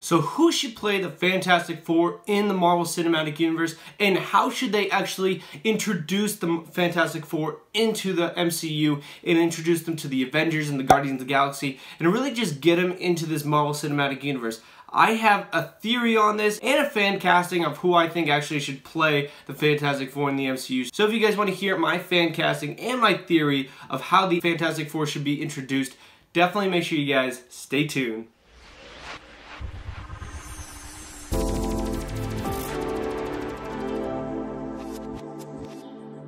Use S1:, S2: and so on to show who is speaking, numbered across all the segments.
S1: So who should play the Fantastic Four in the Marvel Cinematic Universe, and how should they actually introduce the Fantastic Four into the MCU and introduce them to the Avengers and the Guardians of the Galaxy and really just get them into this Marvel Cinematic Universe? I have a theory on this and a fan casting of who I think actually should play the Fantastic Four in the MCU. So if you guys want to hear my fan casting and my theory of how the Fantastic Four should be introduced, definitely make sure you guys stay tuned.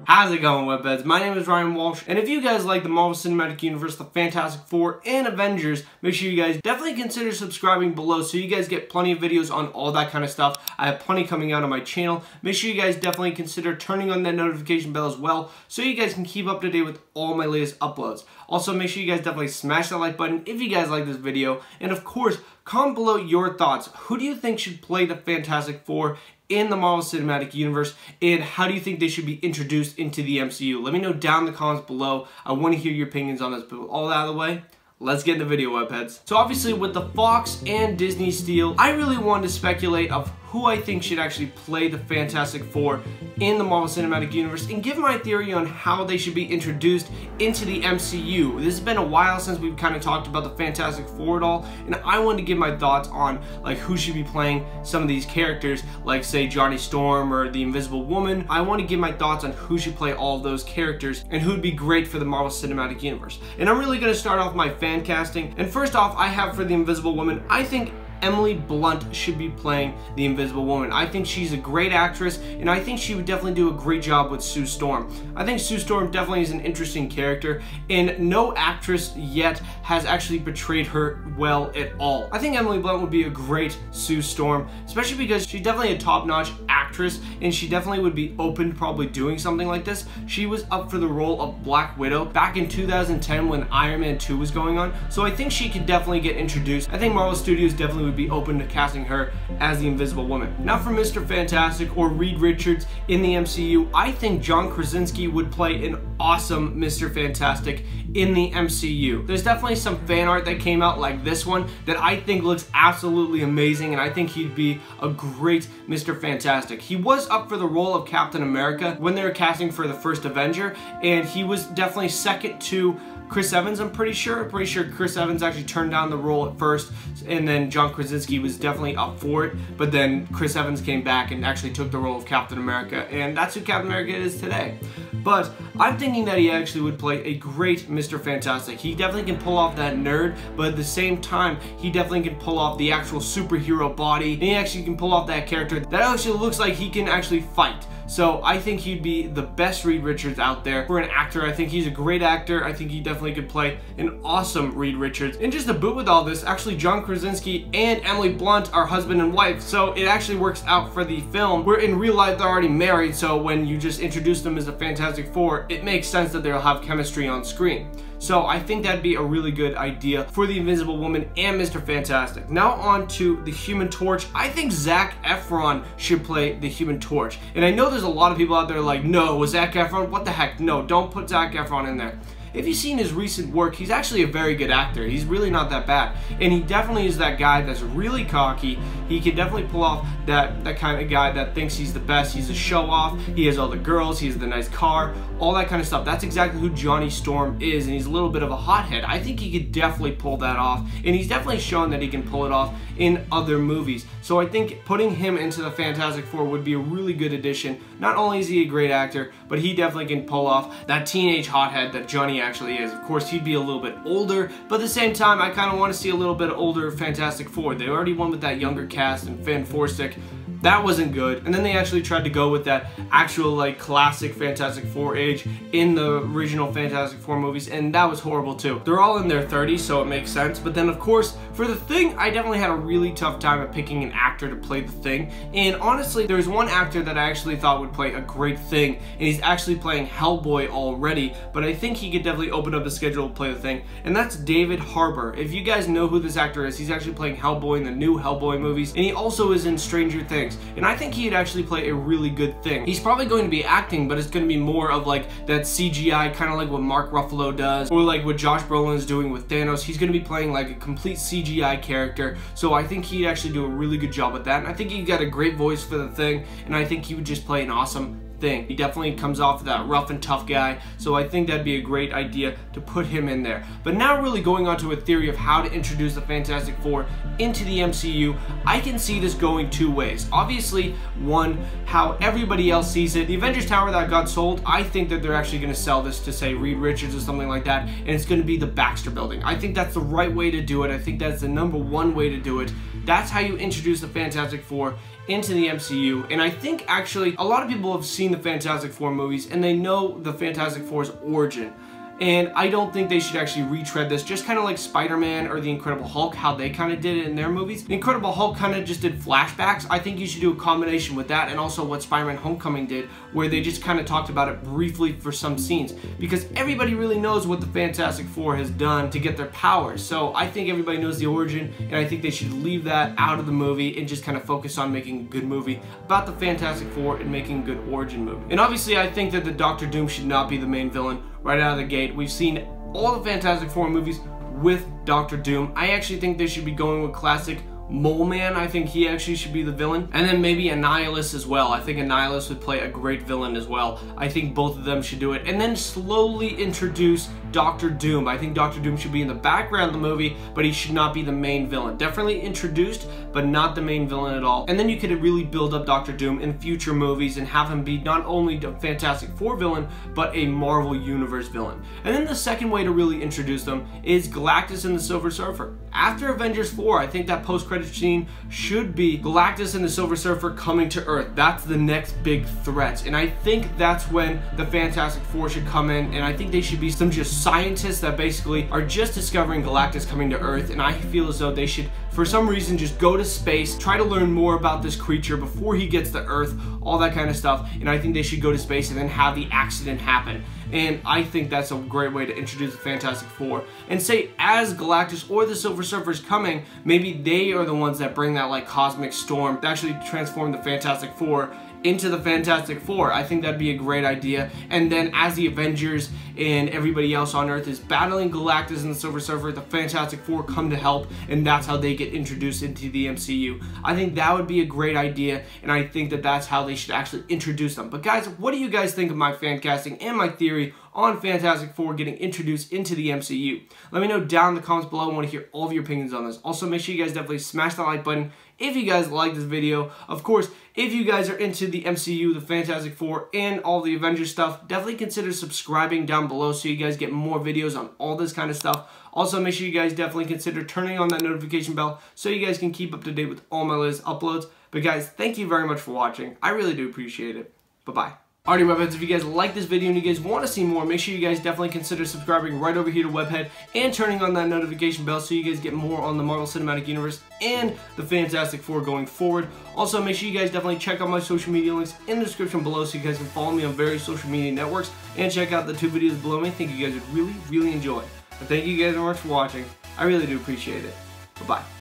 S1: How's it going, Webheads? My name is Ryan Walsh, and if you guys like the Marvel Cinematic Universe, the Fantastic Four, and Avengers, make sure you guys definitely consider subscribing below so you guys get plenty of videos on all that kind of stuff. I have plenty coming out on my channel. Make sure you guys definitely consider turning on that notification bell as well so you guys can keep up to date with all my latest uploads. Also, make sure you guys definitely smash that like button if you guys like this video, and of course, comment below your thoughts. Who do you think should play the Fantastic Four in the Marvel Cinematic Universe, and how do you think they should be introduced into the MCU? Let me know down in the comments below. I want to hear your opinions on this, but with all that out of the way, let's get in the video, Webheads. So obviously with the Fox and Disney deal, I really wanted to speculate of who I think should actually play the Fantastic Four in the Marvel Cinematic Universe and give my theory on how they should be introduced into the MCU. This has been a while since we've kind of talked about the Fantastic Four at all, and I wanted to give my thoughts on like who should be playing some of these characters, like say Johnny Storm or the Invisible Woman. I want to give my thoughts on who should play all of those characters and who would be great for the Marvel Cinematic Universe. And I'm really going to start off my fan casting, and first off, I have for the Invisible Woman, I think Emily Blunt should be playing the Invisible Woman. I think she's a great actress, and I think she would definitely do a great job with Sue Storm. I think Sue Storm definitely is an interesting character, and no actress yet has actually portrayed her well at all. I think Emily Blunt would be a great Sue Storm, especially because she's definitely a top-notch actress, and she definitely would be open to probably doing something like this. She was up for the role of Black Widow back in 2010 when Iron Man 2 was going on, so I think she could definitely get introduced. I think Marvel Studios definitely would be open to casting her as the Invisible Woman. Now for Mr. Fantastic or Reed Richards in the MCU, I think John Krasinski would play an awesome Mr. Fantastic in the MCU. There's definitely some fan art that came out like this one that I think looks absolutely amazing, and I think he'd be a great Mr. Fantastic. He was up for the role of Captain America when they were casting for the first Avenger, and he was definitely second to Chris Evans, I'm pretty sure. Chris Evans actually turned down the role at first, and then John Krasinski was definitely up for it, but then Chris Evans came back and actually took the role of Captain America, and that's who Captain America is today. But I'm thinking that he actually would play a great Mr. Fantastic. He definitely can pull off that nerd, but at the same time, he definitely can pull off the actual superhero body, and he actually can pull off that character that actually looks like he can actually fight. So I think he'd be the best Reed Richards out there. For an actor, I think he's a great actor. I think he definitely could play an awesome Reed Richards. And just to boot with all this, actually John Krasinski and Emily Blunt are husband and wife, so it actually works out for the film, where in real life they're already married, so when you just introduce them as the Fantastic Four, it makes sense that they'll have chemistry on screen. So I think that'd be a really good idea for the Invisible Woman and Mr. Fantastic. Now on to the Human Torch. I think Zac Efron should play the Human Torch. And I know there's a lot of people out there like, no, Zac Efron, what the heck? No, don't put Zac Efron in there. If you've seen his recent work, he's actually a very good actor. He's really not that bad. And he definitely is that guy that's really cocky. He can definitely pull off that kind of guy that thinks he's the best. He's a show-off. He has all the girls. He has the nice car. All that kind of stuff. That's exactly who Johnny Storm is, and he's a little bit of a hothead. I think he could definitely pull that off, and he's definitely shown that he can pull it off in other movies. So I think putting him into the Fantastic Four would be a really good addition. Not only is he a great actor, but he definitely can pull off that teenage hothead that Johnny actually is. Of course, he'd be a little bit older, but at the same time, I kind of want to see a little bit older Fantastic Four. They already went with that younger cast and Fan Forstick. That wasn't good, and then they actually tried to go with that actual like classic Fantastic Four age in the original Fantastic Four movies, and that was horrible too. They're all in their 30s, so it makes sense. But then of course, for the Thing, I definitely had a really tough time at picking an actor to play the Thing, and honestly, there's one actor that I actually thought would play a great Thing, and he's actually playing Hellboy already, but I think he could definitely open up the schedule to play the Thing, and that's David Harbour. If you guys know who this actor is, he's actually playing Hellboy in the new Hellboy movies, and he also is in Stranger Things. comics, and I think he'd actually play a really good thing. He's probably going to be acting, but it's going to be more of like that CGI, kind of like what Mark Ruffalo does, or like what Josh Brolin is doing with Thanos. He's going to be playing like a complete CGI character, so I think he'd actually do a really good job with that, and I think he got a great voice for the thing, and I think he would just play an awesome thing. He definitely comes off that rough and tough guy, so I think that'd be a great idea to put him in there. But now really going on to a theory of how to introduce the Fantastic Four into the MCU, I can see this going two ways. Obviously, one, how everybody else sees it. The Avengers Tower that got sold, I think that they're actually going to sell this to, say, Reed Richards or something like that, and it's going to be the Baxter Building. I think that's the right way to do it. I think that's the #1 way to do it. That's how you introduce the Fantastic Four into the MCU, and I think actually a lot of people have seen the Fantastic Four movies and they know the Fantastic Four's origin. And I don't think they should actually retread this, just kind of like Spider-Man or the Incredible Hulk, how they kind of did it in their movies. The Incredible Hulk kind of just did flashbacks. I think you should do a combination with that and also what Spider-Man Homecoming did, where they just kind of talked about it briefly for some scenes, because everybody really knows what the Fantastic Four has done to get their powers. So I think everybody knows the origin, and I think they should leave that out of the movie and just kind of focus on making a good movie about the Fantastic Four and making a good origin movie. And obviously I think that the Doctor Doom should not be the main villain right out of the gate. We've seen all the Fantastic Four movies with Doctor Doom. I actually think they should be going with classic Mole Man. I think he actually should be the villain. And then maybe Annihilus as well. I think Annihilus would play a great villain as well. I think both of them should do it. And then slowly introduce Doctor Doom. I think Doctor Doom should be in the background of the movie, but he should not be the main villain. Definitely introduced, but not the main villain at all. And then you could really build up Doctor Doom in future movies and have him be not only the Fantastic Four villain, but a Marvel Universe villain. And then the second way to really introduce them is Galactus and the Silver Surfer. After Avengers 4, I think that post-credit scene should be Galactus and the Silver Surfer coming to Earth. That's the next big threat. And I think that's when the Fantastic Four should come in, and I think they should be some just scientists that basically are just discovering Galactus coming to Earth, and I feel as though they should, for some reason, just go to space, try to learn more about this creature before he gets to Earth, all that kind of stuff, and I think they should go to space and then have the accident happen. And I think that's a great way to introduce the Fantastic Four. And say, as Galactus or the Silver Surfer is coming, maybe they are the ones that bring that like cosmic storm to actually transform the Fantastic Four into the Fantastic Four. I think that'd be a great idea. And then as the Avengers and everybody else on Earth is battling Galactus and the Silver Surfer, the Fantastic Four come to help, and that's how they get introduced into the MCU. I think that would be a great idea, and I think that that's how they should actually introduce them. But guys, what do you guys think of my fan casting and my theory on Fantastic Four getting introduced into the MCU? Let me know down in the comments below. I want to hear all of your opinions on this. Also, make sure you guys definitely smash that like button if you guys like this video. Of course, if you guys are into the MCU, the Fantastic Four, and all the Avengers stuff, definitely consider subscribing down below so you guys get more videos on all this kind of stuff. Also, make sure you guys definitely consider turning on that notification bell so you guys can keep up to date with all my latest uploads. But guys, thank you very much for watching. I really do appreciate it. Bye-bye. Alrighty, Webheads, if you guys like this video and you guys want to see more, make sure you guys definitely consider subscribing right over here to Webhead and turning on that notification bell so you guys get more on the Marvel Cinematic Universe and the Fantastic Four going forward. Also, make sure you guys definitely check out my social media links in the description below so you guys can follow me on various social media networks and check out the 2 videos below me. I think you guys would really enjoy. But thank you guys very much for watching. I really do appreciate it. Bye-bye.